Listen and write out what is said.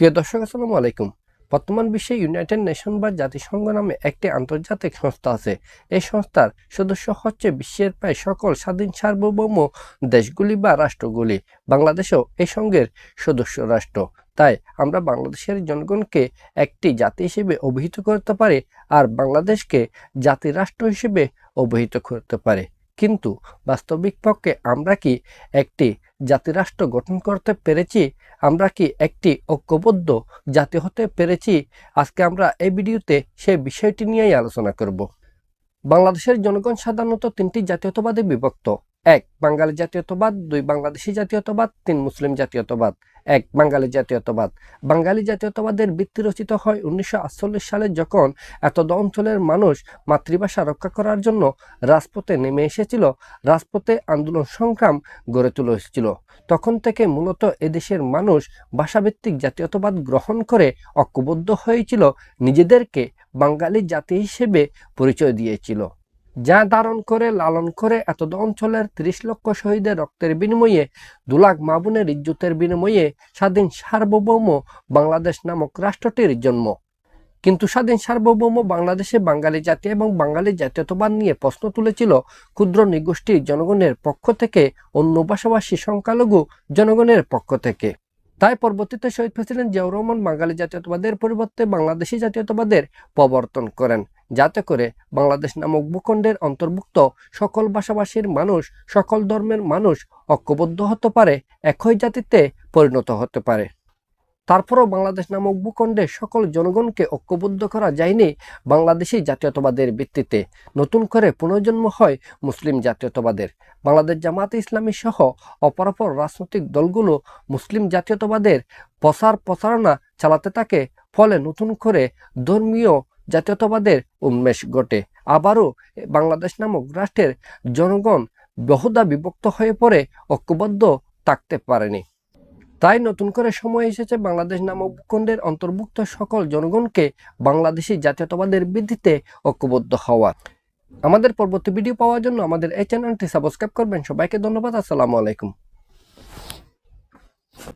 প্রিয় দর্শক, আসসালামু আলাইকুম। বর্তমান বিশ্বে ইউনাইটেড নেশন বা জাতিসংঘ নামে একটি আন্তর্জাতিক সংস্থা আছে। এই সংস্থার সদস্য হচ্ছে বিশ্বের প্রায় সকল স্বাধীন সার্বভৌম দেশগুলি বা রাষ্ট্রগুলি। বাংলাদেশও এই সংঘের সদস্য রাষ্ট্র। তাই আমরা বাংলাদেশের জনগণকে একটি জাতি হিসেবে অভিহিত করতে পারি, আর বাংলাদেশকে জাতি রাষ্ট্র হিসেবে অভিহিত করতে পারি। কিন্তু বাস্তবিক পক্ষে আমরা কি একটি জাতিরাষ্ট্র গঠন করতে পেরেছি? আমরা কি একটি ঐক্যবদ্ধ জাতি হতে পেরেছি? আজকে আমরা এই ভিডিওতে সেই বিষয়টি নিয়েই আলোচনা করব। বাংলাদেশের জনগণ সাধারণত তিনটি জাতীয়তাবাদে বিভক্ত: 1 বাঙালি জাতীয়তাবাদ, 2 বাংলাদেশি জাতীয়তাবাদ, 3 মুসলিম জাতীয়তাবাদ। 1 বাঙালি জাতীয়তাবাদ। বাঙালি জাতীয়তাবাদের ভিত্তি রচিত হয় 1948 সালে, যখন এতদ অঞ্চলের মানুষ মাতৃভাষা রক্ষা করার জন্য রাজপথে নেমে এসেছিল। রাজপথে আন্দোলন সংগ্রাম গড়ে তুলেছিল। তখন থেকে মূলত এদেশের মানুষ ভাষাভিত্তিক জাতীয়তাবাদ গ্রহণ করে ঐক্যবদ্ধ হয়েছিল, নিজেদেরকে বাঙালি জাতি হিসেবে পরিচয় দিয়েছিল, যা ধারণ করে লালন করে এতদ অঞ্চলের 30 লক্ষ শহীদের রক্তের বিনিময়ে, 2 লাখ মা বোনের ইজ্জতের বিনিময়ে স্বাধীন সার্বভৌম বাংলাদেশ নামক রাষ্ট্রটির জন্ম। কিন্তু স্বাধীন সার্বভৌম বাংলাদেশে বাঙালি জাতি এবং বাঙালি জাতীয়তাবাদ নিয়ে প্রশ্ন তুলেছিল ক্ষুদ্র নৃগোষ্ঠী জনগণের পক্ষ থেকে, অন্য ভাষাভাষী সংখ্যালঘু জনগণের পক্ষ থেকে। তাই পরবর্তীতে শহীদ প্রেসিডেন্ট জিয়াউর রহমান বাঙালি জাতীয়তাবাদের পরিবর্তে বাংলাদেশি জাতীয়তাবাদের প্রবর্তন করেন, যাতে করে বাংলাদেশ নামক ভূখণ্ডের অন্তর্ভুক্ত সকল ভাষাভাষীর মানুষ, সকল ধর্মের মানুষ ঐক্যবদ্ধ হতে পারে, একই জাতিতে পরিণত হতে পারে। তারপরও বাংলাদেশ নামক ভূখণ্ডে সকল জনগণকে ঐক্যবদ্ধ করা যায়নি বাংলাদেশি জাতীয়তাবাদের ভিত্তিতে। নতুন করে পুনর্জন্ম হয় মুসলিম জাতীয়তাবাদের। বাংলাদেশ জামায়াতে ইসলামী সহ অপরাপর রাজনৈতিক দলগুলো মুসলিম জাতীয়তাবাদের প্রচারণা চালাতে থাকে। ফলে নতুন করে ধর্মীয় জাতীয়তাবাদের উন্মেষ ঘটে। আবারও বাংলাদেশ নামক রাষ্ট্রের জনগণ বহুধা বিভক্ত হয়ে পড়ে, ঐক্যবদ্ধ থাকতে পারেনি। তাই নতুন করে সময় এসেছে বাংলাদেশ নামক ভূখণ্ডের অন্তর্ভুক্ত সকল জনগণকে বাংলাদেশি জাতীয়তাবাদের ভিত্তিতে ঐক্যবদ্ধ হওয়ার। আমাদের পরবর্তী ভিডিও পাওয়ার জন্য আমাদের এই চ্যানেলটি সাবস্ক্রাইব করবেন। সবাইকে ধন্যবাদ। আসসালামু আলাইকুম।